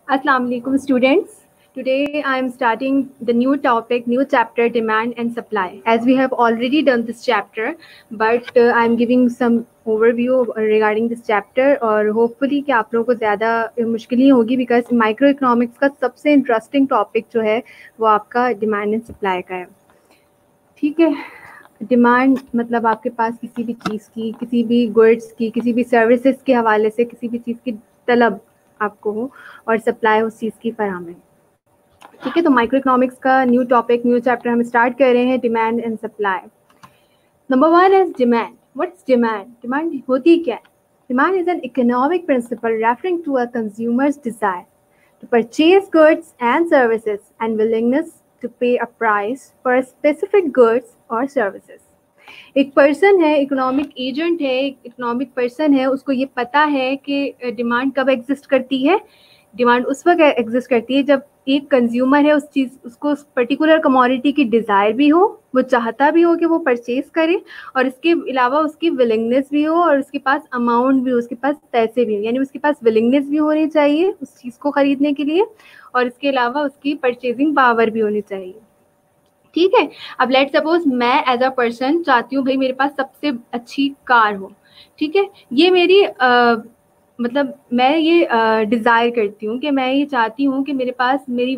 Assalamu alaikum students. Today I am starting the new topic, new chapter, demand and supply. As we have already done this chapter, but I am giving some overview regarding this chapter और hopefully कि आप लोगों को ज़्यादा मुश्किल नहीं होगी because micro economics का सबसे इंटरेस्टिंग टॉपिक जो है वो आपका डिमांड एंड सप्लाई का है. ठीक है. डिमांड मतलब आपके पास किसी भी चीज़ की, किसी भी गुड्स की, किसी भी सर्विसेज के हवाले से किसी भी चीज़ की तलब आपको हो और सप्लाई उस चीज़ की फराहम है. ठीक है. तो माइक्रो इकोनॉमिक्स का न्यू टॉपिक, न्यू चैप्टर हम स्टार्ट कर रहे हैं, demand and supply. Number 1 is demand. What's demand? Demand होती क्या है? Demand is an economic principle referring to a consumer's desire to purchase goods and services and willingness to pay a price for specific goods or services. एक person है, economic agent है, एक economic person है, उसको ये पता है कि डिमांड कब एग्जिस्ट करती है. डिमांड उस वक्त एग्जिस्ट करती है जब एक कंज्यूमर है, उस चीज़ उसको उस पर्टिकुलर कमोडिटी की डिज़ायर भी हो, वो चाहता भी हो कि वो परचेज करे, और इसके अलावा उसकी विलिंगनेस भी हो और उसके पास अमाउंट भी हो, उसके पास पैसे भी हो. यानी उसके पास विलिंगनेस भी होनी चाहिए उस चीज़ को ख़रीदने के लिए, और इसके अलावा उसकी परचेजिंग पावर भी होनी चाहिए. ठीक है. अब लेट सपोज मैं एज अ पर्सन चाहती हूँ भाई मेरे पास सबसे अच्छी कार हो. ठीक है. ये मेरी मतलब मैं ये डिज़ायर करती हूँ कि मैं ये चाहती हूँ कि मेरे पास मेरी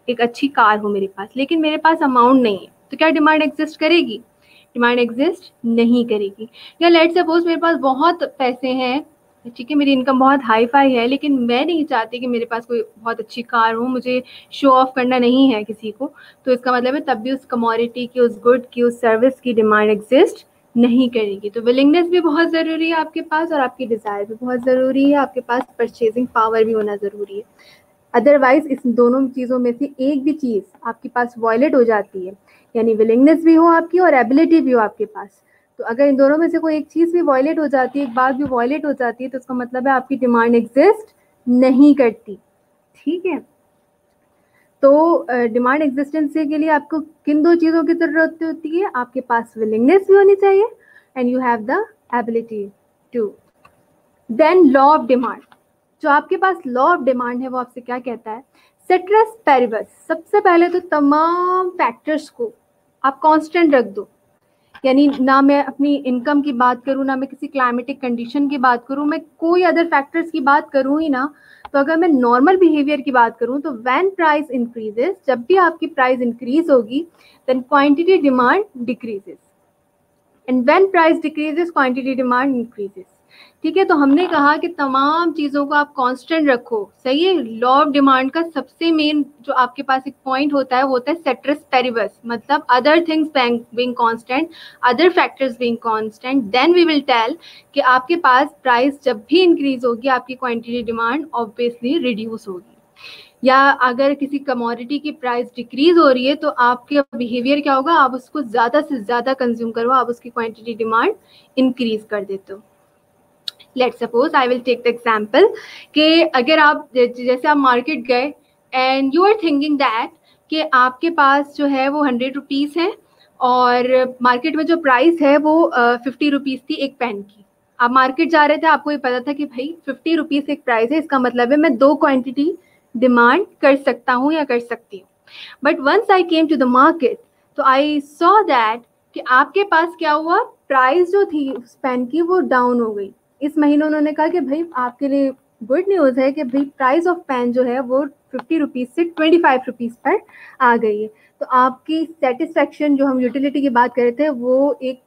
एक अच्छी कार हो मेरे पास, लेकिन मेरे पास अमाउंट नहीं है. तो क्या डिमांड एग्जिस्ट करेगी? डिमांड एग्जिस्ट नहीं करेगी. या लेट सपोज मेरे पास बहुत पैसे हैं, ठीक है, मेरी इनकम बहुत हाई फाई है, लेकिन मैं नहीं चाहती कि मेरे पास कोई बहुत अच्छी कार हो, मुझे शो ऑफ करना नहीं है किसी को. तो इसका मतलब है तब भी उस कमोडिटी की, उस गुड की, उस सर्विस की डिमांड एग्जिस्ट नहीं करेगी. तो विलिंगनेस भी बहुत ज़रूरी है आपके पास, और आपकी डिज़ायर भी बहुत ज़रूरी है, आपके पास परचेजिंग पावर भी होना ज़रूरी है. अदरवाइज इस दोनों चीज़ों में से एक भी चीज़ आपके पास वॉयलेट हो जाती है, यानी विलिंगनेस भी हो आपकी और एबिलिटी भी हो आपके पास. तो अगर इन दोनों में से कोई एक चीज़ भी वॉयलेट हो जाती है, एक बात भी वॉयलेट हो जाती है, तो उसका मतलब है आपकी डिमांड एग्जिस्ट नहीं करती. ठीक है. तो डिमांड एग्जिस्टेंस के लिए आपको किन दो चीज़ों की ज़रूरत होती है? आपके पास विलिंगनेस भी होनी चाहिए and you have the ability to. Then law of demand. जो आपके पास लॉ ऑफ डिमांड है वो आपसे क्या कहता है? Ceteris Paribas. सबसे पहले तो तमाम फैक्टर्स को आप कांस्टेंट रख दो. यानी ना मैं अपनी इनकम की बात करूँ, ना मैं किसी क्लाइमेटिक कंडीशन की बात करूँ, मैं कोई अदर फैक्टर्स की बात करूँ ही ना. तो अगर मैं नॉर्मल बिहेवियर की बात करूँ तो व्हेन प्राइस इंक्रीजेस, जब भी आपकी प्राइस इंक्रीज होगी, then quantity demand decreases, and when price decreases quantity demand increases. ठीक है. तो हमने कहा कि तमाम चीज़ों को आप कांस्टेंट रखो. सही है. लॉ ऑफ डिमांड का सबसे मेन जो आपके पास एक पॉइंट होता है वो होता है सेट्रस पेरिबस, मतलब other things being constant, other factors being constant, then we will tell कि आपके पास प्राइस जब भी इंक्रीज होगी आपकी क्वांटिटी डिमांड ऑब्वियसली रिड्यूस होगी. या अगर किसी कमोडिटी की प्राइस डिक्रीज हो रही है तो आपके बिहेवियर क्या होगा? आप उसको ज़्यादा से ज़्यादा कंज्यूम करो, आप उसकी क्वांटिटी डिमांड इंक्रीज कर देते हो. Let suppose I will take the example कि अगर आप जैसे आप मार्केट गए and you are thinking that कि आपके पास जो है वो 100 रुपीज़ है और मार्केट में जो प्राइस है वो 50 रुपीज़ थी एक पेन की. आप मार्केट जा रहे थे, आपको ये पता था कि भाई 50 रुपीज़ एक प्राइस है, इसका मतलब है मैं 2 क्वांटिटी डिमांड कर सकता हूँ या कर सकती हूँ. But once I came to the market तो आई सॉ दैट कि आपके पास क्या हुआ, प्राइस जो थी उस पेन की वो डाउन हो गई. इस महीने उन्होंने कहा कि भाई आपके लिए गुड न्यूज़ है कि भाई प्राइस ऑफ पेन जो है वो 50 रुपीज़ से 25 रुपीज़ पर आ गई है. तो आपकी सेटिस्फैक्शन, जो हम यूटिलिटी की बात कर रहे थे, वो एक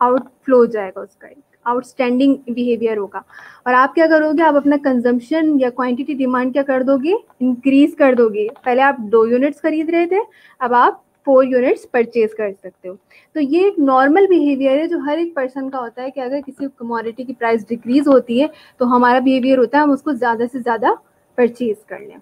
आउटफ्लो हो जाएगा, उसका एक आउटस्टैंडिंग बिहेवियर होगा. और आप क्या करोगे? आप अपना कंजम्पशन या क्वांटिटी डिमांड क्या कर दोगे? इंक्रीज कर दोगे. पहले आप 2 यूनिट्स खरीद रहे थे, अब आप 4 यूनिट्स परचेज कर सकते हो. तो ये एक नॉर्मल बिहेवियर है जो हर एक पर्सन का होता है कि अगर किसी कमोडिटी की प्राइस डिक्रीज होती है तो हमारा बिहेवियर होता है हम उसको ज़्यादा से ज़्यादा परचेज कर लें.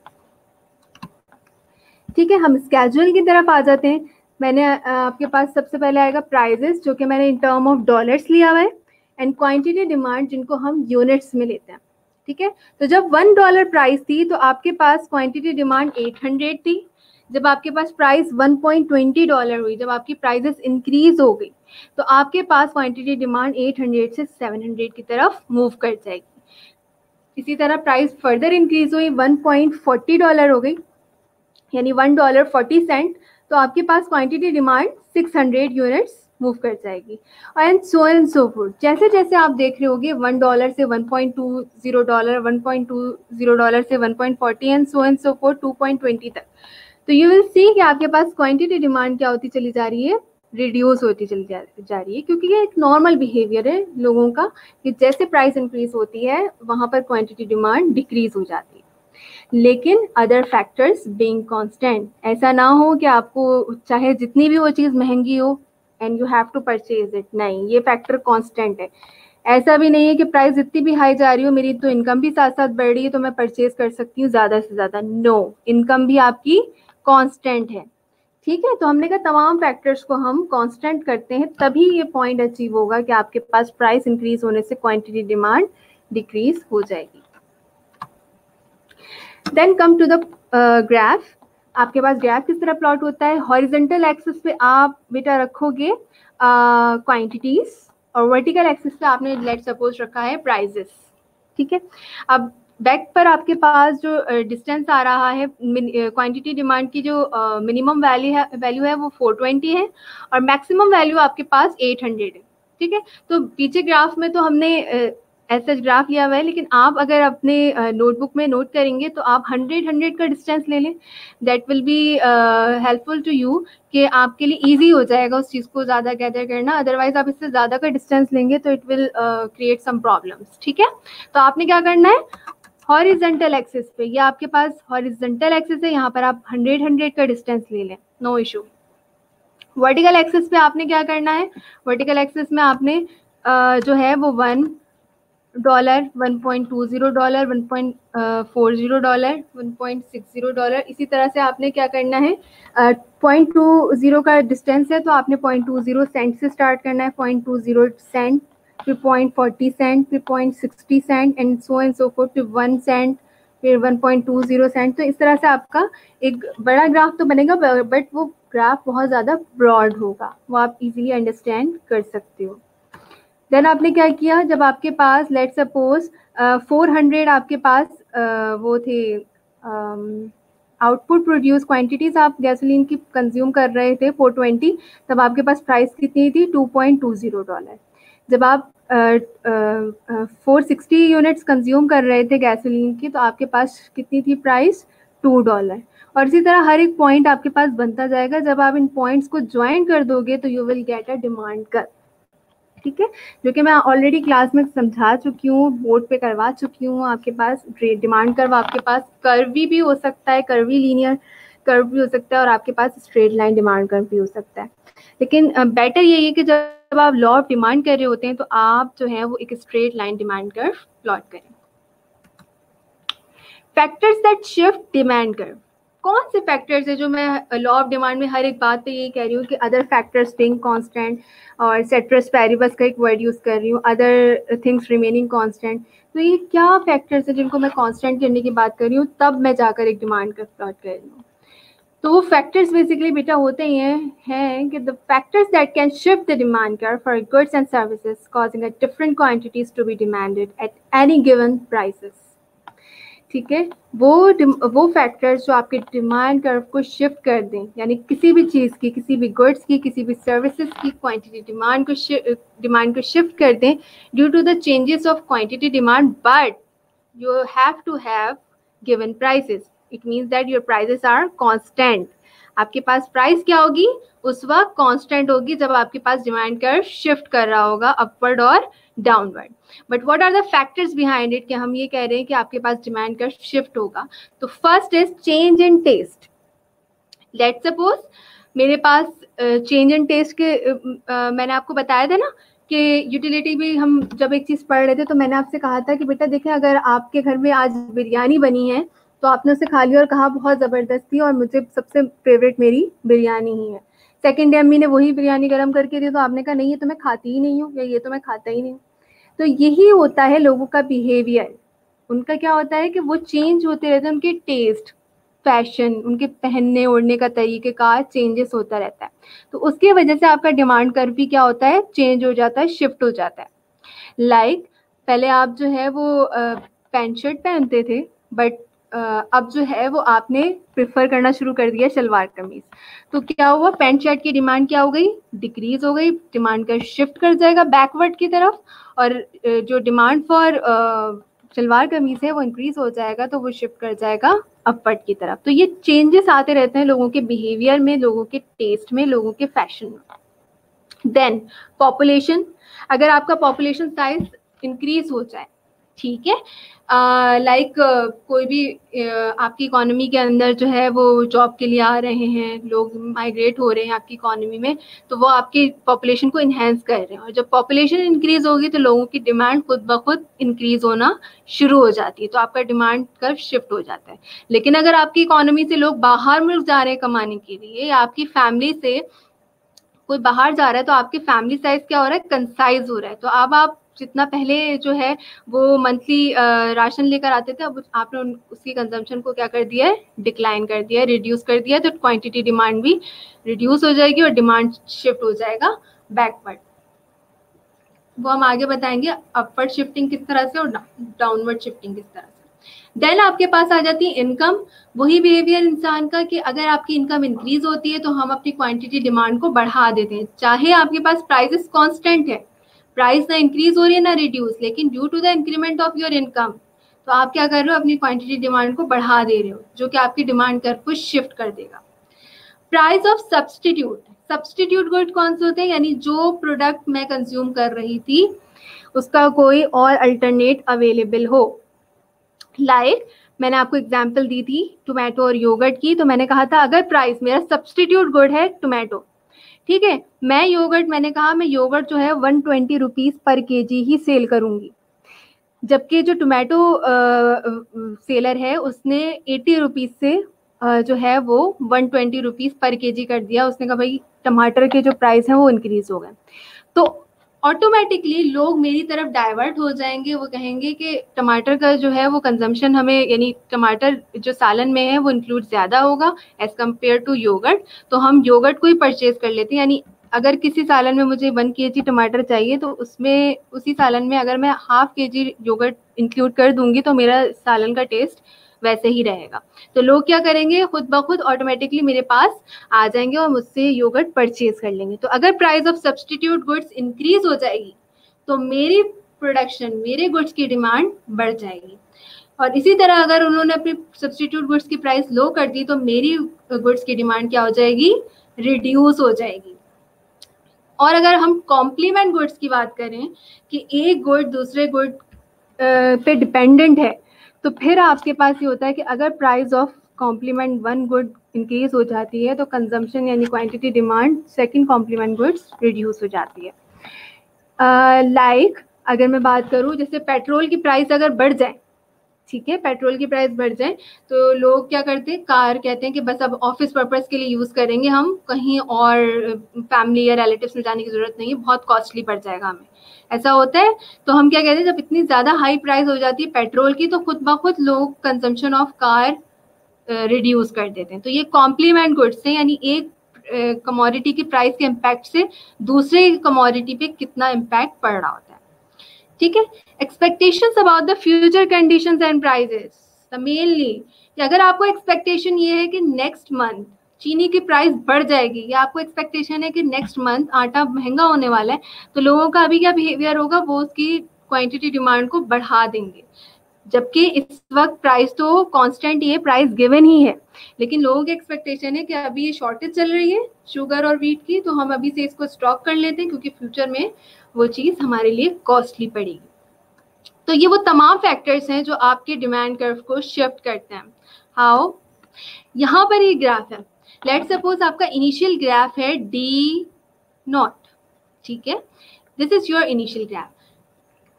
ठीक है. हम स्केड्यूल की तरफ आ जाते हैं. मैंने आपके पास सबसे पहले आएगा प्राइजेस, जो कि मैंने इन टर्म ऑफ डॉलर्स लिया हुआ है, एंड क्वांटिटी डिमांड जिनको हम यूनिट्स में लेते हैं. ठीक है. तो जब $1 प्राइस थी तो आपके पास क्वांटिटी डिमांड 800 थी. जब आपके पास प्राइस $1.20 हुई, जब आपकी प्राइजेस इंक्रीज हो गई, तो आपके पास क्वांटिटी डिमांड 800 से 700 की तरफ मूव कर जाएगी. इसी तरह प्राइस फर्दर इंक्रीज हुई, $1.40 हो गई, यानी $1.40, तो आपके पास क्वांटिटी डिमांड 600 यूनिट्स मूव कर जाएगी। एंड सो फॉर्थ, जैसे जैसे आप देख रहे होगे $1 से $1.20, $1.20 से 1.40 एंड सो फॉर्थ 2.20 तक, तो यू विल सी कि आपके पास क्वांटिटी डिमांड क्या होती चली जा रही है, रिड्यूस होती चली जा रही है, क्योंकि ये एक नॉर्मल बिहेवियर है लोगों का कि जैसे प्राइस इंक्रीज होती है वहां पर क्वांटिटी डिमांड डिक्रीज हो जाती है। लेकिन अदर फैक्टर्स बीइंग कांस्टेंट, ऐसा ना हो कि आपको चाहे जितनी भी वो चीज़ महंगी हो and you have to purchase it, नहीं, ये फैक्टर कांस्टेंट है। ऐसा भी नहीं है कि प्राइस जितनी भी हाई जा रही हो, मेरी तो इनकम भी साथ साथ बढ़ रही है तो मैं परचेज कर सकती हूँ ज़्यादा से ज़्यादा, नो, इनकम भी आपकी कांस्टेंट है। ठीक है, तो हमने कहा तमाम फैक्टर्स को हम कांस्टेंट करते हैं तभी ये पॉइंट अचीव होगा कि आपके पास प्राइस इंक्रीज होने से क्वांटिटी डिमांड डिक्रीज हो जाएगी। Then come to the graph. आपके पास ग्राफ किस तरह प्लॉट होता है, हॉरिजॉन्टल एक्सिस पे आप बेटा रखोगे क्वांटिटीज और वर्टिकल एक्सिस पे आपने लेट सपोज रखा है प्राइजेस। ठीक है, अब बैक पर आपके पास जो डिस्टेंस आ रहा है क्वांटिटी डिमांड की, जो मिनिमम वैल्यू है वो 420 है और मैक्सिमम वैल्यू आपके पास 800 है। ठीक है, तो पीछे ग्राफ में तो हमने ऐसा ग्राफ लिया हुआ है, लेकिन आप अगर अपने नोटबुक में नोट करेंगे तो आप 100 का डिस्टेंस ले लें, that will be helpful to you, कि आपके लिए इजी हो जाएगा उस चीज़ को ज़्यादा गैदर करना। अदरवाइज आप इससे ज़्यादा का डिस्टेंस लेंगे तो it will create some problems. ठीक है, तो आपने क्या करना है, हॉरिजॉन्टल एक्सिस पे, ये आपके पास हॉरिजॉन्टल एक्सिस है, यहाँ पर आप 100 का डिस्टेंस ले लें, नो इशू। वर्टिकल एक्सिस पे आपने क्या करना है, वर्टिकल एक्सिस में आपने जो है वो $1, $1.20, $1.40, $1.60, इसी तरह से आपने क्या करना है, 0.20 का डिस्टेंस है तो आपने 0.20 सेंट से स्टार्ट करना है, 0.20 सेंट, फिर 0.40 सेंट, फिर 0.60 सेंट एंड सो फोर्थ, फिर 1 सेंट, फिर 1.20 सेंट। तो इस तरह से आपका एक बड़ा ग्राफ तो बनेगा, बट वो ग्राफ बहुत ज़्यादा ब्रॉड होगा, वो आप इजीली अंडरस्टैंड कर सकते हो। देन आपने क्या किया, जब आपके पास लेट सपोज 400 आपके पास वो थे आउटपुट प्रोड्यूस क्वांटिटीज आप गैसोलीन की कंज्यूम कर रहे थे 420, तब आपके पास प्राइस कितनी थी, $2.20। जब आप 460 यूनिट्स कंज्यूम कर रहे थे गैसोलीन की तो आपके पास कितनी थी प्राइस, $2। और इसी तरह हर एक पॉइंट आपके पास बनता जाएगा। जब आप इन पॉइंट्स को ज्वाइन कर दोगे तो you will get a demand curve. ठीक है, जो कि मैं ऑलरेडी क्लास में समझा चुकी हूँ, बोर्ड पे करवा चुकी हूँ। आपके पास डिमांड कर्व आपके पास कर्वी भी हो सकता है, कर्वी लीनियर कर्व भी हो सकता है, और आपके पास स्ट्रेट लाइन डिमांड कर्व भी हो सकता है। लेकिन बेटर यही है कि जब आप लॉ ऑफ डिमांड कर रहे होते हैं तो आप जो है वो एक straight line demand curve plot करें। Factors that shift demand curve, कौन से फैक्टर्स है जो मैं लॉ ऑफ डिमांड में हर एक बात पे यही कह रही हूँ कि अदर फैक्टर्स बीइंग कांस्टेंट, और सेट्रस पैरिबस का एक वर्ड यूज कर रही हूँ, अदर थिंग्स रिमेनिंग कांस्टेंट। तो ये क्या फैक्टर्स है जिनको मैं कांस्टेंट करने की बात कर रही हूँ, तब मैं जाकर एक डिमांड कर्व प्लॉट कर रही हूँ। तो वो फैक्टर्स बेसिकली बेटा होते ही हैं कि the factors that can shift the demand curve for goods and services causing a different quantities to be demanded at any given prices. ठीक है, वो फैक्टर्स जो आपके डिमांड कर्व को शिफ्ट कर दें, यानी किसी भी चीज़ की, किसी भी गुड्स की, किसी भी सर्विसेज की क्वांटिटी डिमांड को शिफ्ट कर दें due to the changes of quantity demand, but you have to have given prices. It means that your prices are constant. आपके पास प्राइस क्या होगी, उस वक्त कांस्टेंट होगी जब आपके पास डिमांड कर्व शिफ्ट कर रहा होगा अपवर्ड और downward. But what are the factors behind it कि हम ये कह रहे हैं कि आपके पास डिमांड कर्व शिफ्ट होगा। तो first is change in taste. Let suppose मेरे पास चेंज इन टेस्ट के मैंने आपको बताया था ना कि यूटिलिटी भी हम जब एक चीज़ पढ़ रहे थे तो मैंने आपसे कहा था कि बेटा देखें, अगर आपके घर में आज बिरयानी बनी है तो आपने उसे खा लिया और कहा बहुत ज़बरदस्ती और मुझे सबसे फेवरेट मेरी बिरयानी ही है। सेकेंड डे अम्मी ने वही बिरयानी गर्म करके दी तो आपने कहा नहीं ये तो मैं खाती ही नहीं हूँ, या ये तो मैं खाता ही नहीं हूँ। तो यही होता है लोगों का बिहेवियर। उनका क्या होता है कि वो चेंज होते रहते हैं, उनके टेस्ट, फैशन, उनके पहनने ओढ़ने का तरीक़ेकार चेंजेस होता रहता है। तो उसकी वजह से आपका डिमांड कर्व भी क्या होता है, चेंज हो जाता है, शिफ्ट हो जाता है। लाइक पहले आप जो है वो पैंट शर्ट पहनते थे, बट अब जो है वो आपने प्रेफर करना शुरू कर दिया शलवार कमीज। तो क्या हुआ, पैंट शर्ट की डिमांड क्या हो गई, डिक्रीज हो गई, डिमांड का शिफ्ट कर जाएगा बैकवर्ड की तरफ, और जो डिमांड फॉर शलवार कमीज है वो इंक्रीज हो जाएगा, तो वो शिफ्ट कर जाएगा अपवर्ड की तरफ। तो ये चेंजेस आते रहते हैं लोगों के बिहेवियर में, लोगों के टेस्ट में, लोगों के फैशन में। देन पॉपुलेशन, अगर आपका पॉपुलेशन साइज इंक्रीज हो जाए, ठीक है, लाइक कोई भी आपकी इकोनॉमी के अंदर जो है वो जॉब के लिए आ रहे हैं, लोग माइग्रेट हो रहे हैं आपकी इकोनॉमी में, तो वो आपकी पॉपुलेशन को इन्हेंस कर रहे हैं, और जब पॉपुलेशन इंक्रीज होगी तो लोगों की डिमांड खुद ब खुद इंक्रीज होना शुरू हो जाती है, तो आपका डिमांड कर्व शिफ्ट हो जाता है। लेकिन अगर आपकी इकोनॉमी से लोग बाहर मुल्क जा रहे हैं कमाने के लिए, या आपकी फैमिली से कोई बाहर जा रहा है, तो आपके फैमिली साइज क्या हो रहा है, कंसाइज हो रहा है। तो अब आप जितना पहले जो है वो मंथली राशन लेकर आते थे, अब आपने उसकी कंजम्पशन को क्या कर दिया है, डिक्लाइन कर दिया है, रिड्यूस कर दिया है, तो क्वांटिटी डिमांड भी रिड्यूस हो जाएगी और डिमांड शिफ्ट हो जाएगा बैकवर्ड। वो हम आगे बताएंगे अपवर्ड शिफ्टिंग किस तरह से और डाउनवर्ड शिफ्टिंग किस तरह से। देन आपके पास आ जाती है इनकम। वही बिहेवियर इंसान का कि अगर आपकी इनकम इंक्रीज होती है तो हम अपनी क्वांटिटी डिमांड को बढ़ा देते हैं, चाहे आपके पास प्राइसेस कांस्टेंट है, प्राइस ना इंक्रीज हो रही है ना रिड्यूस, लेकिन due to the increment of your income, तो आप क्या कर रहे हो, अपनी क्वांटिटी डिमांड को बढ़ा दे रहे हो, जो कि आपकी डिमांड कर्व को शिफ्ट कर देगा। Price of substitute, substitute good कौन से होते हैं, यानी जो प्रोडक्ट मैं कंज्यूम कर रही थी उसका कोई और अल्टरनेट अवेलेबल हो। लाइक मैंने आपको एग्जांपल दी थी टोमेटो और योगर्ट की, तो मैंने कहा था अगर प्राइस, मेरा सब्सटीट्यूट गुड है टोमेटो, ठीक है, मैं योगर्ट, मैंने कहा मैं योगर्ट जो है 120 रुपीज़ पर केजी ही सेल करूंगी, जबकि जो टोमेटो सेलर है उसने 80 रुपीज़ से जो है वो 120 रुपीज़ पर केजी कर दिया। उसने कहा भाई टमाटर के जो प्राइस हैं वो इंक्रीज हो गए, तो ऑटोमेटिकली लोग मेरी तरफ डाइवर्ट हो जाएंगे, वो कहेंगे कि टमाटर का जो है वो कंजम्पशन हमें, यानी टमाटर जो सालन में है वो इंक्लूड ज़्यादा होगा एज कम्पेयर टू योगर्ट, तो हम योगर्ट को ही परचेज कर लेते हैं। यानी अगर किसी सालन में मुझे 1 केजी टमाटर चाहिए, तो उसमें उसी सालन में अगर मैं हाफ केजी योगर्ट इंक्लूड कर दूंगी तो मेरा सालन का टेस्ट वैसे ही रहेगा। तो लोग क्या करेंगे, खुद ब खुद ऑटोमेटिकली मेरे पास आ जाएंगे और मुझसे योगर्ट परचेज कर लेंगे। तो अगर price of substitute goods increase हो जाएगी तो मेरी प्रोडक्शन, मेरे गुड्स की डिमांड बढ़ जाएगी, और इसी तरह अगर उन्होंने अपनी सब्सटीट्यूट गुड्स की प्राइस लो कर दी तो मेरी गुड्स की डिमांड क्या हो जाएगी, रिड्यूस हो जाएगी। और अगर हम कॉम्प्लीमेंट गुड्स की बात करें कि एक गुड दूसरे गुड पे डिपेंडेंट है, तो फिर आपके पास ये होता है कि अगर price of complement one good increase हो जाती है तो कंजम्पशन यानी quantity demand second complement goods reduce हो जाती है। लाइक अगर मैं बात करूं, जैसे पेट्रोल की प्राइस अगर बढ़ जाए, ठीक है, पेट्रोल की प्राइस बढ़ जाए तो लोग क्या करते हैं, कार कहते हैं कि बस अब ऑफिस पर्पस के लिए यूज़ करेंगे, हम कहीं और फैमिली या रिलेटिव्स में जाने की ज़रूरत नहीं है, बहुत कॉस्टली पड़ जाएगा हमें, ऐसा होता है। तो हम क्या कहते हैं, जब इतनी ज़्यादा हाई प्राइस हो जाती है पेट्रोल की तो खुद ब खुद लोग कंजम्पशन ऑफ कार रिड्यूस कर देते हैं। तो ये कॉम्प्लीमेंट गुड्स हैं, यानी एक कमोडिटी की प्राइस के इम्पैक्ट से दूसरे कमोडिटी पे कितना इम्पैक्ट पड़ रहा होता है, ठीक है। Expectations about the future conditions and prices, the mainly अगर आपको एक्सपेक्टेशन ये है कि नेक्स्ट मंथ चीनी की प्राइस बढ़ जाएगी, या आपको एक्सपेक्टेशन है कि नेक्स्ट मंथ आटा महंगा होने वाला है, तो लोगों का अभी क्या बिहेवियर होगा, वो उसकी क्वांटिटी डिमांड को बढ़ा देंगे, जबकि इस वक्त प्राइस तो कांस्टेंट ही है, प्राइस गिवन ही है, लेकिन लोगों की एक्सपेक्टेशन है कि अभी ये शॉर्टेज चल रही है शुगर और व्हीट की, तो हम अभी से इसको स्टॉक कर लेते हैं क्योंकि फ्यूचर में वो चीज़ हमारे लिए कॉस्टली पड़ेगी। तो ये वो तमाम फैक्टर्स हैं जो आपके डिमांड कर्व को शिफ्ट करते हैं। हाउ, यहाँ पर ये ग्राफ है, लेट सपोज आपका इनिशियल ग्राफ है D0, ठीक है, this is your initial graph.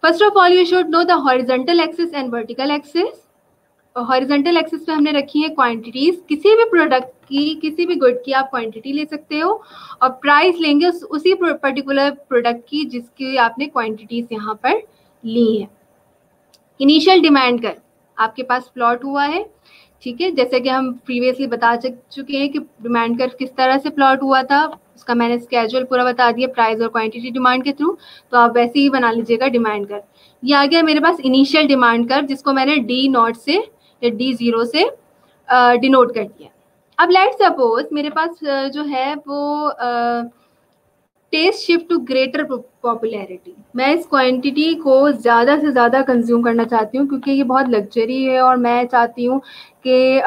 First of all you should know the horizontal axis and vertical axis. Horizontal axis पे हमने रखी है क्वांटिटीज, किसी भी प्रोडक्ट की, किसी भी गुड की आप क्वांटिटी ले सकते हो, और प्राइस लेंगे उसी पर्टिकुलर प्रोडक्ट की जिसकी आपने क्वांटिटीज यहाँ पर ली है। इनिशियल डिमांड कर्व आपके पास प्लॉट हुआ है, ठीक है, जैसे कि हम प्रीवियसली बता चुके हैं कि डिमांड कर्व किस तरह से प्लॉट हुआ था, उसका मैंने स्केड्यूल पूरा बता दिया प्राइस और क्वांटिटी डिमांड के थ्रू, तो आप वैसे ही बना लीजिएगा डिमांड कर्व। ये आ गया मेरे पास इनिशियल डिमांड कर्व, जिसको मैंने D0 से या D0 से डिनोट कर दिया। अब लेट्स सपोज मेरे पास जो है वो taste shift to greater popularity, मैं इस क्वांटिटी को ज़्यादा से ज़्यादा कंज्यूम करना चाहती हूँ क्योंकि ये बहुत लग्जरी है और मैं चाहती हूँ कि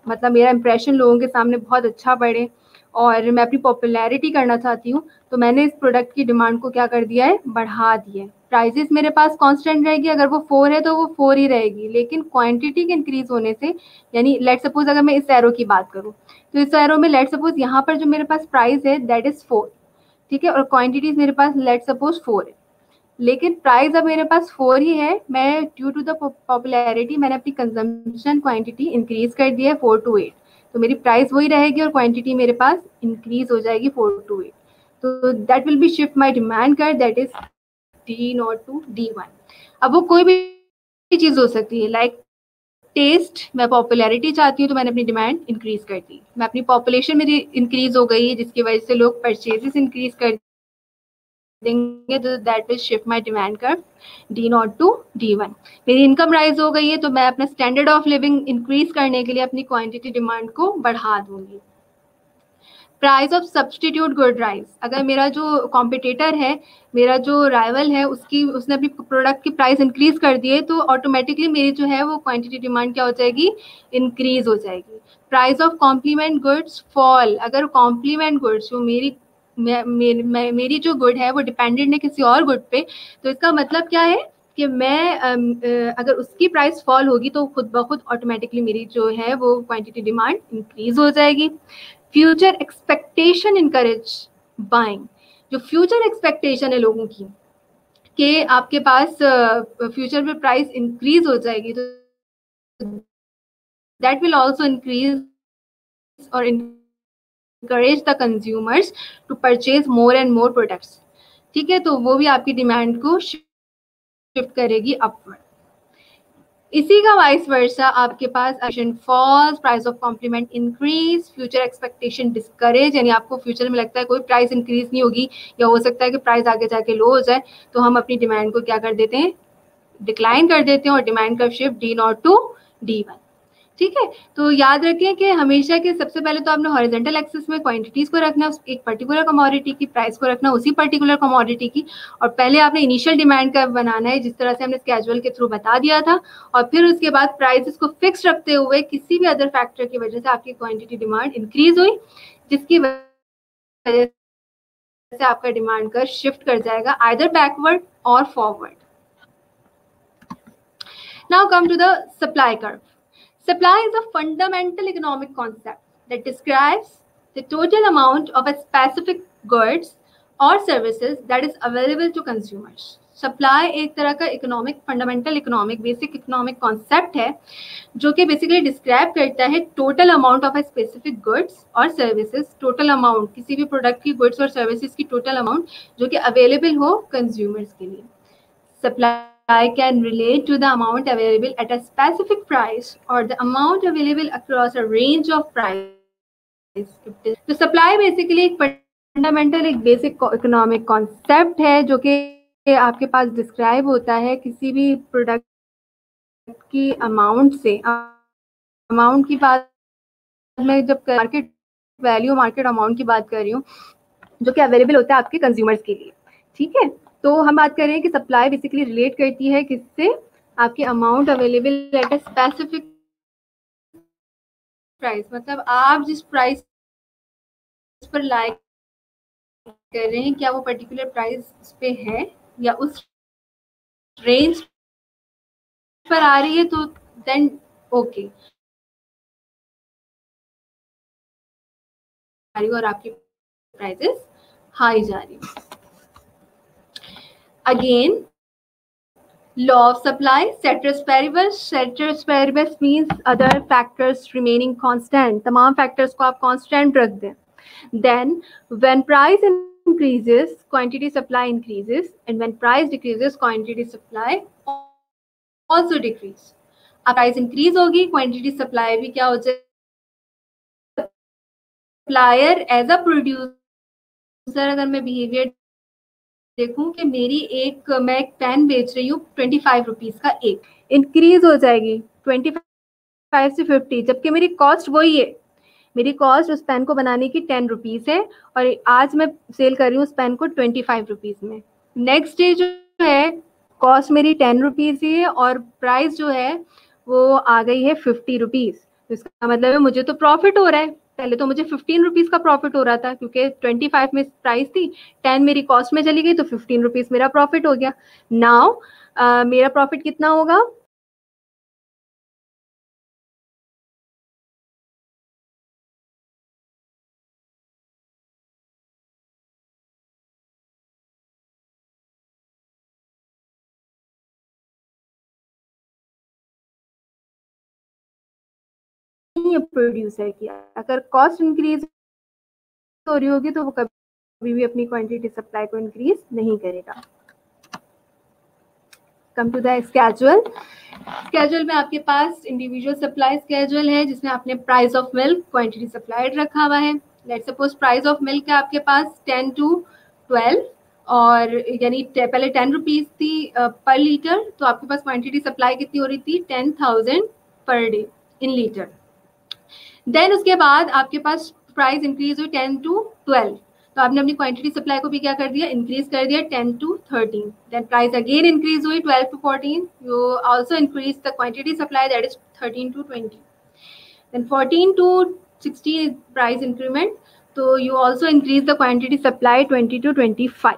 मतलब मेरा इंप्रेशन लोगों के सामने बहुत अच्छा पड़े और मैं अपनी पॉपुलैरिटी करना चाहती हूँ। तो मैंने इस प्रोडक्ट की डिमांड को क्या कर दिया है, बढ़ा दिया है। प्राइसेस मेरे पास कांस्टेंट रहेगी, अगर वो 4 है तो वो 4 ही रहेगी, लेकिन क्वांटिटी के इंक्रीज होने से, यानी लेट सपोज अगर मैं इस एरो की बात करूँ तो इस एरो में लेट सपोज यहाँ पर जो मेरे पास प्राइस है दैट इज 4, ठीक है, और क्वांटिटीज मेरे पास लेट सपोज 4 है, लेकिन प्राइस अब मेरे पास 4 ही है। मैं ड्यू टू द पॉपुलैरिटी मैंने अपनी कंजम्पशन क्वांटिटी इंक्रीज कर दी है 4 to 8, तो मेरी प्राइस वही रहेगी और क्वांटिटी मेरे पास इंक्रीज हो जाएगी 4 to 8। तो that will be shift my demand curve, that is D0 to D1। अब वो कोई भी चीज हो सकती है, लाइक टेस्ट, मैं पॉपुलैरिटी चाहती हूँ तो मैंने अपनी डिमांड इंक्रीज कर दी, मैं अपनी पॉपुलेशन मेरी इंक्रीज हो गई है जिसकी वजह से लोग परचेजेस इंक्रीज कर देंगे, तो that will shift my demand curve D0 to D1। मेरी इनकम राइज हो गई है तो मैं अपना स्टैंडर्ड ऑफ लिविंग इंक्रीज करने के लिए अपनी क्वांटिटी डिमांड को बढ़ा दूंगी। Price of substitute good rise, अगर मेरा जो कॉम्पिटिटर है, मेरा जो राइवल है, उसने अपनी प्रोडक्ट की प्राइस इंक्रीज कर दी है तो ऑटोमेटिकली मेरी जो है वो क्वांटिटी डिमांड क्या हो जाएगी, इंक्रीज हो जाएगी। Price of complement goods fall, अगर कॉम्प्लीमेंट गुड्स जो मेरी जो गुड है वो डिपेंडेंट है किसी और गुड पे, तो इसका मतलब क्या है कि मैं अगर उसकी प्राइस फॉल होगी तो खुद ब खुद ऑटोमेटिकली मेरी जो है वो क्वांटिटी डिमांड इंक्रीज हो जाएगी। फ्यूचर एक्सपेक्टेशन इनकरेज बाइंग, जो फ्यूचर एक्सपेक्टेशन है लोगों की कि आपके पास फ्यूचर में प्राइस इंक्रीज हो जाएगी, तो दैट विल आल्सो इंक्रीज और encourage the consumers to purchase more and more products, ठीक है, तो वो भी आपकी डिमांड को शिफ्ट करेगी अपवर्ड। इसी का वाइस वर्सा आपके पास action falls, price of complement increase, future expectation discourage, यानी आपको फ्यूचर में लगता है कोई प्राइस इंक्रीज नहीं होगी या हो सकता है कि प्राइस आगे जाके लो हो जाए, तो हम अपनी डिमांड को क्या कर देते हैं, डिक्लाइन कर देते हैं और डिमांड का शिफ्ट D0 to D1, ठीक है। तो याद रखें कि हमेशा के सबसे पहले तो आपने हॉरिजॉन्टल एक्सिस में क्वांटिटीज को रखना, एक पर्टिकुलर कमोडिटी की प्राइस को रखना उसी पर्टिकुलर कमोडिटी की, और पहले आपने इनिशियल डिमांड का बनाना है जिस तरह से हमने स्केड्यूल के थ्रू बता दिया था, और फिर उसके बाद प्राइसेस को फिक्स रखते हुए किसी भी अदर फैक्टर की वजह से आपकी क्वांटिटी डिमांड इंक्रीज हुई, जिसकी वजह से आपका डिमांड कर्व शिफ्ट कर जाएगा आइदर बैकवर्ड और forward. Now come to the supply curve. Supply is a fundamental economic concept that describes the total amount of a specific goods or services that is available to consumers. Supply एक तरह का fundamental economic basic economic concept है जो कि basically describe करता है total amount of a specific goods or services, total amount किसी भी product की goods और services की total amount जो कि available हो consumers के लिए। Supply can relate to the amount available at a specific price or the amount available across a range of price. तो supply basically एक fundamental एक basic economic concept है जो कि आपके पास describe होता है किसी भी product की amount से, amount की बात मैं जब market value market amount की बात कर रही हूँ जो कि available होता है आपके consumers के लिए, ठीक है। तो हम बात कर रहे हैं कि सप्लाई बेसिकली रिलेट करती है किससे, आपके amount available at a specific price, मतलब आप जिस प्राइस पर लाइक कर रहे हैं क्या वो पर्टिकुलर प्राइस पे है या उस रेंज पर आ रही है, तो देन ओके और आपकी प्राइसेस हाई जा रही है। Again law of supply, ceteris paribus. Ceteris paribus means other factors remaining constant, तमाम factors को आप constant रख दें। Then when price increases, quantity supply increases, and when price decreases, quantity supply also decrease. अब price increase होगी, quantity supply भी क्या हो जाए, supplier as a producer दूसरा अगर मैं बिहेवियर देखूं कि मैं एक पेन बेच रही हूँ 25 रुपीज का, एक इंक्रीज हो जाएगी 25 से 50, जबकि मेरी कॉस्ट वही है। मेरी कॉस्ट उस पेन को बनाने की 10 रुपीज है और आज मैं सेल कर रही हूँ उस पेन को 25 रुपीज में। नेक्स्ट डे जो है कॉस्ट मेरी 10 रुपीज ही है और प्राइस जो है वो आ गई है 50 रुपीज। तो इसका मतलब है मुझे तो प्रॉफिट हो रहा है। पहले तो मुझे 15 रुपीज का प्रॉफिट हो रहा था क्योंकि 25 में प्राइस थी, 10 मेरी कॉस्ट में चली गई तो 15 रुपीज मेरा प्रॉफिट हो गया। नाउ मेरा प्रॉफिट कितना होगा? प्रोड्यूसर की अगर कॉस्ट इंक्रीज हो रही होगी तो वो कभी भी अपनी क्वांटिटी सप्लाई को इंक्रीज नहीं करेगा। Come to the schedule. Schedule में आपके पास इंडिविजुअल सप्लाई स्केड्यूल है जिसमें आपने price of milk, quantity supplied रखा हुआ है। Let's suppose price of milk है आपके पास 10 to 12 और यानी पहले 10 रुपीज थी पर लीटर, तो आपके पास क्वांटिटी सप्लाई कितनी हो रही थी 10,000 per day in litre. Then उसके बाद आपके पास प्राइस इंक्रीज हुई 10 to 12, तो आपने अपनी क्वांटिटी सप्लाई को भी क्या कर दिया, इंक्रीज कर दिया 10 to 13। Then price again increase हुई 12 to 14, you also increase the quantity supply that is 13 to 20। Then 14 to 16 price increment, तो you also increase the quantity supply 20 to 25।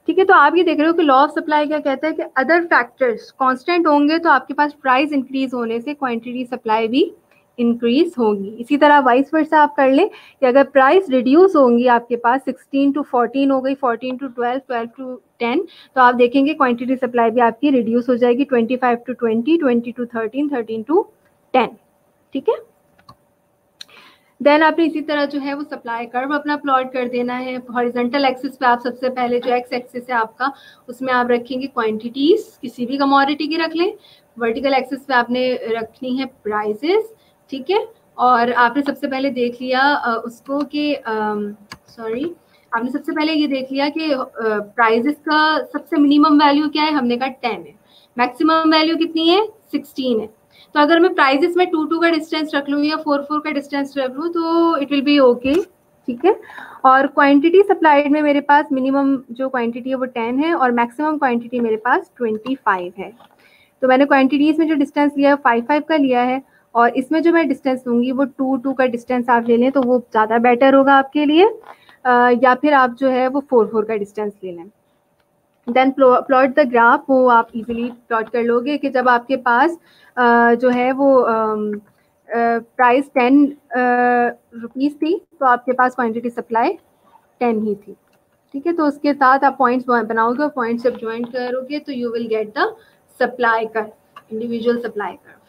ठीक है, तो आप ये देख रहे हो कि लॉ ऑफ सप्लाई क्या कहता है कि अदर फैक्टर्स कांस्टेंट होंगे तो आपके पास प्राइस इंक्रीज होने से क्वांटिटी सप्लाई भी इंक्रीज होगी। इसी तरह वाइस वर्सा आप कर ले कि अगर प्राइस रिड्यूस होंगी आपके पास 16 to 14 हो गई, 14 to 12, 12 to 10, तो आप देखेंगे क्वांटिटी सप्लाई भी आपकी रिड्यूस हो जाएगी 25 to 20, 20 to 13, 13 to 10। ठीक है, देन आपने इसी तरह जो है वो सप्लाई कर्व अपना प्लॉट कर देना है। हॉरिजॉन्टल एक्सिस पे आप सबसे पहले जो एक्स एक्सिस है आपका उसमें आप रखेंगे क्वांटिटीज, किसी भी कमोडिटी की रख लें। वर्टिकल एक्सिस पे आपने रखनी है प्राइसेस। ठीक है, और आपने सबसे पहले देख लिया उसको कि आपने सबसे पहले ये देख लिया कि प्राइसेस का सबसे मिनिमम वैल्यू क्या है, हमने कहा 10 है। मैक्सिमम वैल्यू कितनी है, 16 है। तो अगर मैं प्राइजेस में 2 का डिस्टेंस रख लूँ या 4 का डिस्टेंस रख लूँ तो इट विल बी ओके। ठीक है, और क्वांटिटी सप्लाइड में मेरे पास मिनिमम जो क्वांटिटी है वो 10 है और मैक्सिमम क्वांटिटी मेरे पास 25 है। तो मैंने क्वांटिटीज में जो डिस्टेंस लिया है 5 का लिया है और इसमें जो मैं डिस्टेंस लूँगी वो 2 का डिस्टेंस आप ले लें तो वो ज़्यादा बेटर होगा आपके लिए, या फिर आप जो है वो 4 का डिस्टेंस ले लें। देन प्लॉट द ग्राफ, वो आप इजीली प्लॉट कर लोगे कि जब आपके पास जो है वो प्राइस 10 रुपीज़ थी तो आपके पास क्वांटिटी सप्लाई 10 ही थी। ठीक है, तो उसके साथ आप पॉइंट्स बनाओगे और पॉइंट्स जब ज्वाइन करोगे तो you will get the supply curve, individual supply curve.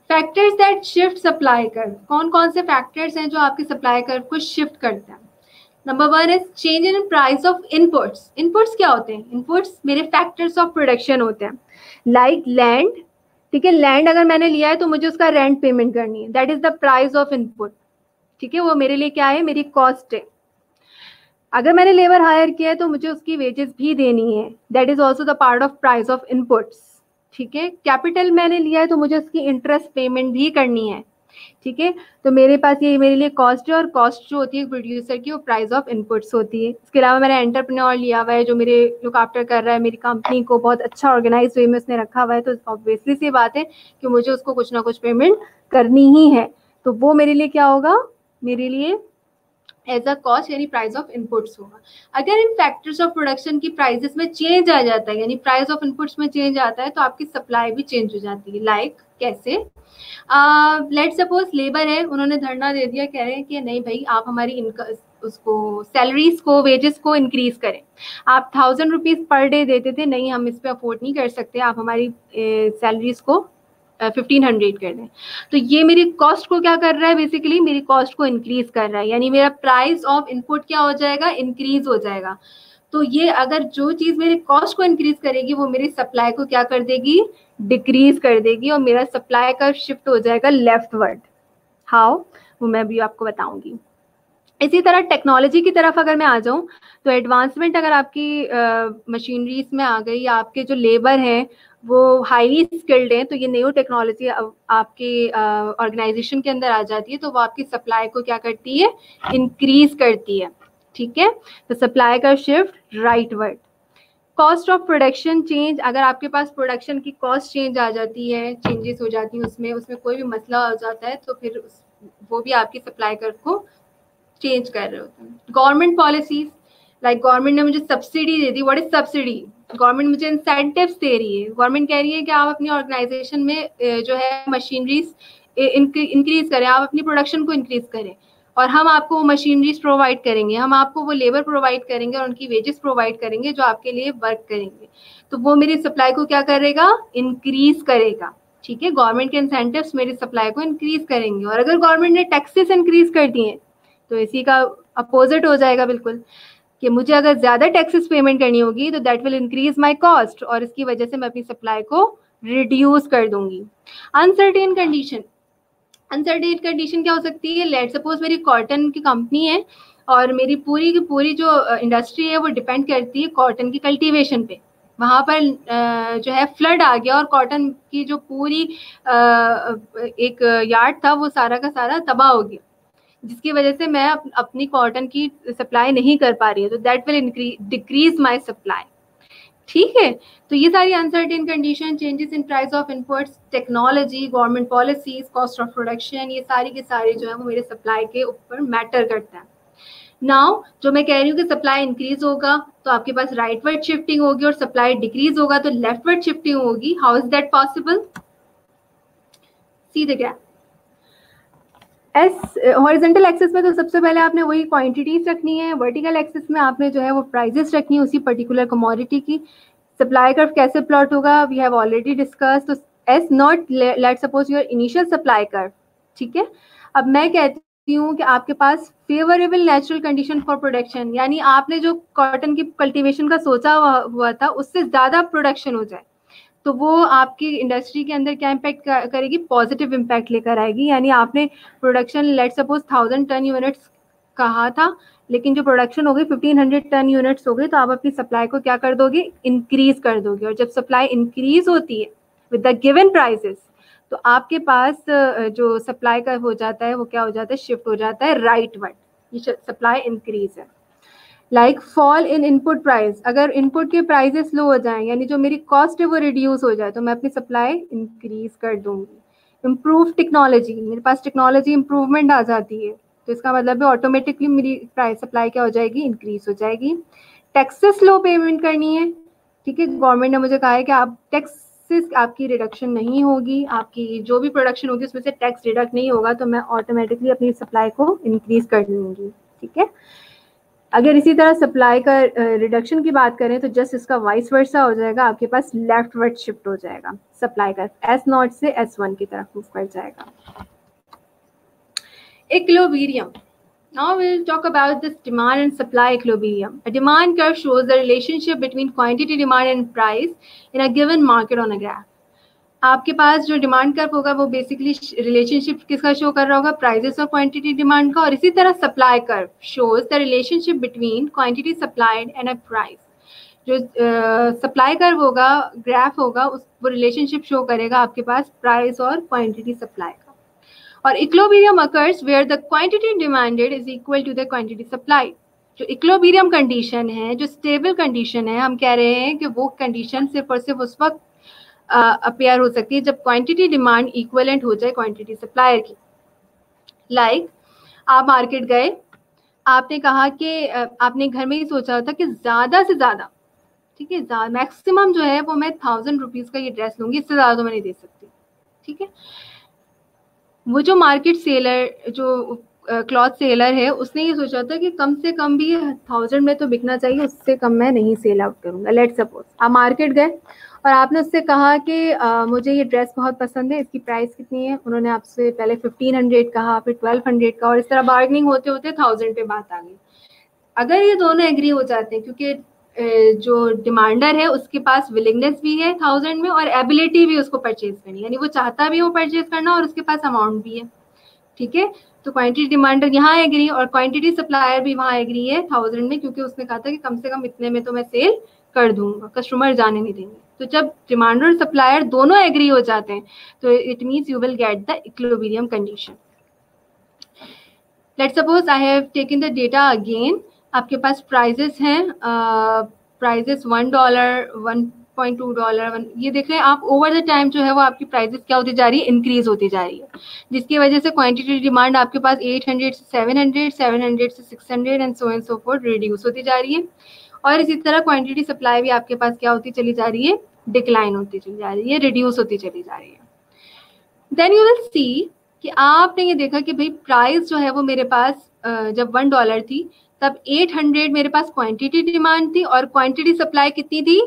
Factors that shift supply curve, कौन कौन से फैक्टर्स हैं जो आपके सप्लाई कर्व को शिफ्ट करते हैं? Number 1 is change in price of inputs. Inputs क्या होते हैं? इनपुट्स मेरे फैक्टर्स ऑफ प्रोडक्शन होते हैं, लाइक लैंड। ठीक है, लैंड अगर मैंने लिया है तो मुझे उसका रेंट पेमेंट करनी है, that is the price of input. ठीक है, वो मेरे लिए क्या है, मेरी कॉस्ट है। अगर मैंने लेबर हायर किया है तो मुझे उसकी वेजेस भी देनी है, that is also the part of price of inputs. ठीक है, कैपिटल मैंने लिया है तो मुझे उसकी इंटरेस्ट पेमेंट भी करनी है। ठीक है, तो मेरे पास ये मेरे लिए कॉस्ट है और कॉस्ट जो होती है प्रोड्यूसर की वो प्राइस ऑफ इनपुट्स होती है। इसके अलावा मैंने एंटरप्रेन्योर लिया हुआ है जो मेरे लुक आफ्टर कर रहा है, मेरी कंपनी को बहुत अच्छा ऑर्गेनाइज वे में उसने रखा हुआ है, तो ऑब्वियसली सी बात है कि मुझे उसको कुछ ना कुछ पेमेंट करनी ही है। तो वो मेरे लिए क्या होगा, मेरे लिए एज अ कॉस्ट यानी प्राइस ऑफ इनपुट्स होगा। अगर इन फैक्टर्स ऑफ प्रोडक्शन की प्राइसेस में चेंज आ जाता है यानी प्राइस ऑफ इनपुट्स में चेंज आता है तो आपकी सप्लाई भी चेंज हो जाती है। लाइक कैसे? लेट सपोज लेबर है, उन्होंने धरना दे दिया, कह रहे हैं कि नहीं भाई आप हमारी इनकम उसको सैलरीज को वेजेस को इंक्रीज करें। आप 1000 रुपीज पर डे देते थे, नहीं हम इस पे अफोर्ड नहीं कर सकते, आप हमारी सैलरीज को 1500 कर दें। तो ये मेरी कॉस्ट को क्या कर रहा है, बेसिकली मेरी कॉस्ट को इंक्रीज कर रहा है, यानी मेरा प्राइस ऑफ इनपुट क्या हो जाएगा, इंक्रीज हो जाएगा। तो ये अगर जो चीज मेरे कॉस्ट को इंक्रीज करेगी वो मेरी सप्लाई को क्या कर देगी, डिक्रीज कर देगी और मेरा सप्लाई का शिफ्ट हो जाएगा लेफ्टवर्ड। हाउ, वो मैं भी आपको बताऊंगी। इसी तरह टेक्नोलॉजी की तरफ अगर मैं आ जाऊं तो एडवांसमेंट अगर आपकी मशीनरीज में आ गई, आपके जो लेबर हैं वो हाईली स्किल्ड हैं, तो ये न्यू टेक्नोलॉजी आपके ऑर्गेनाइजेशन के अंदर आ जाती है, तो वो आपकी सप्लाई को क्या करती है, इंक्रीज करती है। ठीक है, तो सप्लाई का shift rightward. Cost of production change, अगर आपके पास प्रोडक्शन की कॉस्ट चेंज आ जाती है, चेंजेस हो जाती हैं उसमें उसमें कोई भी मसला हो जाता है, तो फिर वो भी आपकी सप्लाई कर को चेंज कर रहे होते हैं। गवर्नमेंट पॉलिसीज, लाइक गवर्नमेंट ने मुझे subsidy they the, what is subsidy, government मुझे इंसेंटिव्स दे रही है। गवर्नमेंट कह रही है कि आप अपनी ऑर्गेनाइजेशन में जो है मशीनरीज इंक्रीज करें, आप अपनी प्रोडक्शन को इंक्रीज करें, और हम आपको वो मशीनरीज प्रोवाइड करेंगे, हम आपको वो लेबर प्रोवाइड करेंगे और उनकी वेजेस प्रोवाइड करेंगे जो आपके लिए वर्क करेंगे, तो वो मेरी सप्लाई को क्या करेगा, इंक्रीज करेगा। ठीक है, गवर्नमेंट के इंसेंटिव्स मेरी सप्लाई को इंक्रीज करेंगे। और अगर गवर्नमेंट ने टैक्सेस इंक्रीज कर दिए तो इसी का अपोजिट हो जाएगा बिल्कुल, कि मुझे अगर ज्यादा टैक्सेस पेमेंट करनी होगी तो that will increase my cost, और इसकी वजह से मैं अपनी सप्लाई को रिड्यूस कर दूंगी। अनसर्टेन कंडीशन, अनसर्टेन कंडीशन क्या हो सकती है, लेट सपोज मेरी कॉटन की कंपनी है और मेरी पूरी की पूरी जो इंडस्ट्री है वो डिपेंड करती है कॉटन की कल्टीवेशन पे, वहां पर जो है फ्लड आ गया और कॉटन की जो पूरी एक यार्ड था वो सारा का सारा तबाह हो गया, जिसकी वजह से मैं अपनी कॉटन की सप्लाई नहीं कर पा रही है, तो that will decrease my supply. ठीक है, तो ये सारी uncertain condition, changes in price of inputs, technology, government policies, cost of production, ये सारी के सारे जो है वो मेरे सप्लाई के ऊपर मैटर करता है। नाउ जो मैं कह रही हूँ कि सप्लाई इंक्रीज होगा तो आपके पास राइटवर्ड शिफ्टिंग होगी, और सप्लाई डिक्रीज होगा तो लेफ्टवर्ड शिफ्टिंग होगी। How is that possible, see the graph. Horizontal axis में तो सबसे पहले आपने वही क्वांटिटीज रखनी है, वर्टिकल एक्सिस में आपने जो है वो प्राइजेस रखनी है उसी पर्टिकुलर कमोडिटी की। सप्लाई कर्व कैसे प्लॉट होगा, वी हैव ऑलरेडी डिस्कस। तो S naught, let suppose your initial supply curve. ठीक है, अब मैं कहती हूँ कि आपके पास favourable natural condition for production, यानी आपने जो कॉटन की कल्टीवेशन का सोचा हुआ था उससे ज्यादा प्रोडक्शन हो जाए, तो वो आपकी इंडस्ट्री के अंदर क्या इम्पैक्ट करेगी, पॉजिटिव इम्पैक्ट लेकर आएगी। यानी आपने production let suppose 1000 ton units कहा था, लेकिन जो प्रोडक्शन हो गई 1500 टन यूनिट्स हो गई, तो आप अपनी सप्लाई को क्या कर दोगे, इंक्रीज कर दोगे। और जब सप्लाई इंक्रीज होती है विद द गिवन प्राइसेस, तो आपके पास जो सप्लाई का हो जाता है वो क्या हो जाता है, शिफ्ट हो जाता है राइटवर्ड, ये सप्लाई इंक्रीज है। Like fall in input price, अगर इनपुट के प्राइसेस लो हो जाएं, यानी जो मेरी कॉस्ट है वो रिड्यूस हो जाए, तो मैं अपनी सप्लाई इंक्रीज कर दूंगी। इम्प्रूव टेक्नोलॉजी, मेरे पास टेक्नोलॉजी इंप्रूवमेंट आ जाती है, तो इसका मतलब है ऑटोमेटिकली मेरी प्राइस सप्लाई क्या हो जाएगी, इंक्रीज हो जाएगी। टैक्सेस लो पेमेंट करनी है, ठीक है, गवर्नमेंट ने मुझे कहा है कि आप टैक्सेस आपकी रिडक्शन नहीं होगी, आपकी जो भी प्रोडक्शन होगी उसमें से टैक्स डिडक्ट नहीं होगा, तो मैं ऑटोमेटिकली अपनी सप्लाई को इंक्रीज कर दूंगी। ठीक है, अगर इसी तरह सप्लाई का रिडक्शन की बात करें तो जस्ट इसका वाइस वर्सा हो जाएगा, आपके पास लेफ्ट वर्ड शिफ्ट हो जाएगा, सप्लाई का एस नॉट से S1 की तरफ मूव कर जाएगा। Equilibrium, now we'll talk about this demand and supply equilibrium. A demand curve shows the relationship between quantity, demand and price in a given market on a graph. आपके पास जो demand curve होगा वो basically relationship किसका show कर रहा होगा, prices और quantity demand का। और इसी तरह supply curve shows the relationship between quantity supplied and a price. जो सप्लाई कर्व होगा, ग्राफ होगा, उस वो रिलेशनशिप शो करेगा आपके पास प्राइस और क्वांटिटी सप्लाई का। और equilibrium occurs where the quantity demanded is equal to the quantity supply. जो इक्विलिब्रियम कंडीशन है, जो स्टेबल कंडीशन है, हम कह रहे हैं कि वो कंडीशन सिर्फ और सिर्फ उस वक्त अपेयर हो सकती है जब क्वांटिटी डिमांड इक्विवेलेंट हो जाए क्वांटिटी सप्लायर की। लाइक आप मार्केट गए, आपने कहा कि आपने घर में ही सोचा था कि ज्यादा से ज्यादा, ठीक है, मैक्सिमम जो है वो मैं 1000 रुपीज का ये ड्रेस लूंगी, इससे ज्यादा तो मैं नहीं दे सकती। ठीक है, वो जो मार्केट सेलर, जो क्लॉथ सेलर है, उसने ये सोचा था कि कम से कम भी 1000 में तो बिकना चाहिए, उससे कम मैं नहीं सेल आउट करूंगा। लेट सपोज आप मार्केट गए और आपने उससे कहा कि मुझे ये ड्रेस बहुत पसंद है, इसकी प्राइस कितनी है, उन्होंने आपसे पहले 1500 कहा, फिर 1200 कहा, और इस तरह बार्गेनिंग होते होते 1000 पे बात आ गई। अगर ये दोनों एग्री हो जाते हैं, क्योंकि जो डिमांडर है उसके पास विलिंगनेस भी है 1000 में और एबिलिटी भी उसको परचेज करनी, यानी वो चाहता भी वो परचेज करना और उसके पास अमाउंट भी है। ठीक है, तो क्वांटिटी डिमांडर यहाँ एग्री और क्वांटिटी सप्लायर भी वहाँ एग्री है 1000 में, क्योंकि उसने कहा था कि कम से कम इतने में तो मैं सेल कर दूंगा, कस्टमर जाने नहीं देंगे। तो जब डिमांडर और सप्लायर दोनों एग्री हो जाते हैं तो it means you will get the equilibrium condition. Let's suppose I have taken the data again, आपके पास प्राइजेस हैं, प्राइजेस $1, $1.2, ये देख रहे हैं आप। ओवर द टाइम जो है वो आपकी प्राइजेस क्या होती जा रही है, इंक्रीज होती जा रही है, जिसकी वजह से क्वांटिटी डिमांड आपके पास 800 से 700, 700 से 600 एंड सो फोर्थ रिड्यूस होती जा रही है। और इसी तरह क्वांटिटी सप्लाई भी आपके पास क्या होती चली जा रही है, डिक्लाइन होती चली जा रही है, रिड्यूस होती चली जा रही है। देन यू विल सी कि आपने ये देखा कि भाई प्राइस जो है वो मेरे पास जब $1 थी तब 800 मेरे पास क्वांटिटी डिमांड थी और क्वांटिटी सप्लाई कितनी थी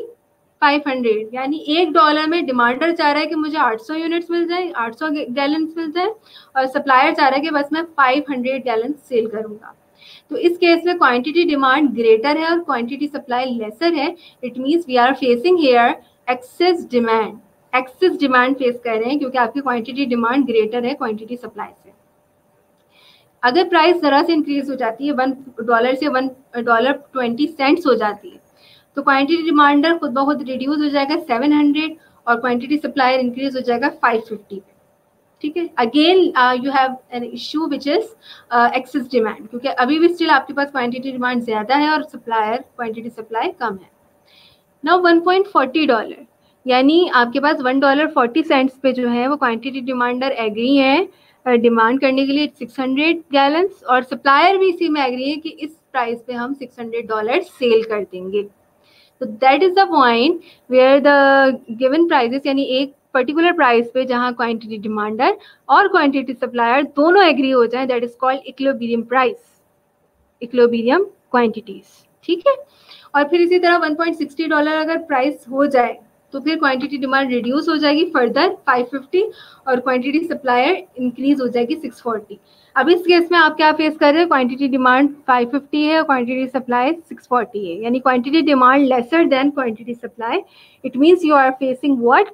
500, यानी $1 में डिमांडर चाह रहा है कि मुझे 800 यूनिट्स मिल जाए, 800 गैलन्स मिल जाए, और सप्लायर चाह रहा है कि बस मैं 500 गैलन्स सेल करूंगा। तो इस केस में क्वांटिटी डिमांड ग्रेटर है और क्वांटिटी सप्लाई लेसर है। It means we are facing here excess demand, excess demand face कर रहे हैं, क्योंकि आपकी क्वांटिटी डिमांड ग्रेटर है क्वांटिटी सप्लाई से। अगर प्राइस जरा से इंक्रीज हो जाती है $1 से $1.20 हो जाती है तो क्वांटिटी डिमांडर खुद ब खुद रिड्यूस हो जाएगा 700 और क्वांटिटी सप्लायर इंक्रीज हो जाएगा 550 पे। ठीक है, again you have an issue which is excess demand, क्योंकि अभी भी स्टिल आपके पास क्वांटिटी डिमांड ज्यादा है और सप्लायर क्वांटिटी सप्लाई कम है। नाउ $1.40, यानी आपके पास $1.40 पे जो है वो क्वांटिटी डिमांडर एग्री है डिमांड करने के लिए 600 गैलन्स, और सप्लायर भी इसी में एग्री है कि इस प्राइस पे हम $600 सेल कर देंगे। तो that is the point where the given prices, यानी एक पर्टिकुलर प्राइस पे जहां क्वांटिटी डिमांडर और क्वांटिटी सप्लायर दोनों एग्री हो जाए, that is called equilibrium price, equilibrium quantities. ठीक है, और फिर इसी तरह $1.60 अगर प्राइस हो जाए तो फिर क्वांटिटी डिमांड रिड्यूस हो जाएगी फर्दर 550 और क्वांटिटी सप्लायर इंक्रीज हो जाएगी 640। अब इस केस में आप क्या फेस कर रहे हैं, क्वांटिटी डिमांड 550 है और क्वांटिटी सप्लाई 640 है, यानी quantity demand lesser than quantity supply. It means you are facing what,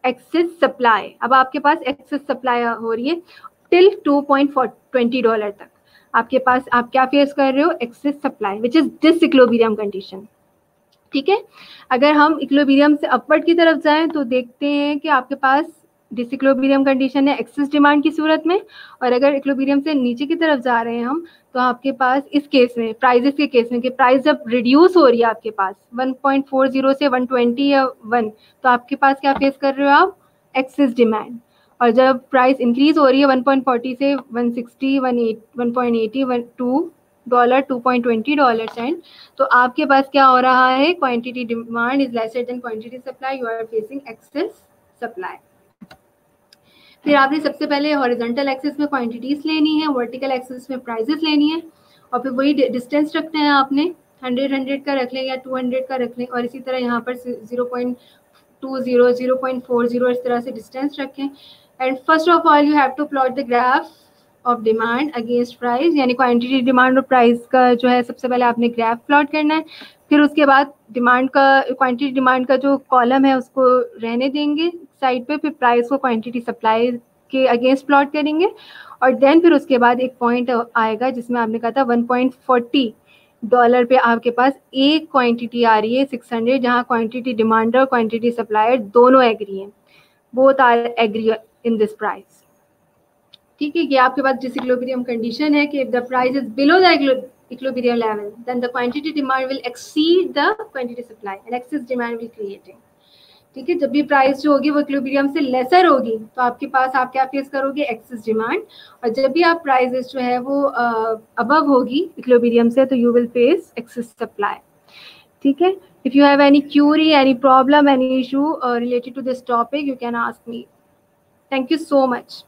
excess supply. अब आपके पास एक्सेस सप्लाई हो रही है टिल $2.20 तक, आपके पास आप क्या फेस कर रहे हो, excess supply which is disequilibrium condition. ठीक है, अगर हम इक्विलिब्रियम से अपवर्ड की तरफ जाएं तो देखते हैं कि आपके पास डिसइक्विलिब्रियम कंडीशन है एक्सेस डिमांड की सूरत में, और अगर इक्विलिब्रियम से नीचे की तरफ जा रहे हैं हम तो आपके पास इस केस में प्राइजेस के केस में कि प्राइस जब रिड्यूस हो रही है आपके पास 1.40 से 120 या 1, तो आपके पास क्या फेस कर रहे हो आप, एक्सेस डिमांड। और जब प्राइस इंक्रीज हो रही है 1.40 से 160, 1.80, $2.20 तो आपके पास क्या हो रहा है, quantity demand is lesser than quantity supply, you are facing excess supply. फिर आपने सबसे पहले हॉरिजॉन्टल एक्सेस में क्वांटिटीज लेनी है, वर्टिकल एक्सेस में प्राइजेस लेनी है, और फिर वही डिस्टेंस रखना है आपने, 100 का रख लें या 200 का रख लें, और इसी तरह यहाँ पर 0.20, 0.40 इस तरह से डिस्टेंस रखें। And first of all you have to plot the graph of demand against price, यानी क्वांटिटी डिमांड और प्राइस का जो है सबसे पहले आपने ग्राफ प्लॉट करना है। फिर उसके बाद डिमांड का, क्वांटिटी डिमांड का जो कॉलम है उसको रहने देंगे साइड पे, फिर प्राइस को क्वांटिटी सप्लाई के अगेंस्ट प्लॉट करेंगे, और देन फिर उसके बाद एक पॉइंट आएगा जिसमें आपने कहा था $1.40 पे आपके पास एक क्वांटिटी आ रही है 600, जहाँ क्वांटिटी डिमांडर और क्वांटिटी सप्लायर दोनों एग्री हैं, both are agree in this price. ठीक है, ये आपके पास डिसइक्विलिब्रियम कंडीशन है कि if the price is below the equilibrium level then the quantity demand will exceed the quantity supply and excess demand will creating। ठीक है, जब भी प्राइस जो होगी वो इक्विलिब्रियम से लेसर होगी तो आपके पास आप क्या फेस करोगे, एक्सेस डिमांड, और जब भी आप प्राइसेस जो है वो अबव होगी इक्विलिब्रियम से तो you will face excess supply. ठीक है, if you have any query, any problem, any issue related to this topic you can ask me. Thank you so much.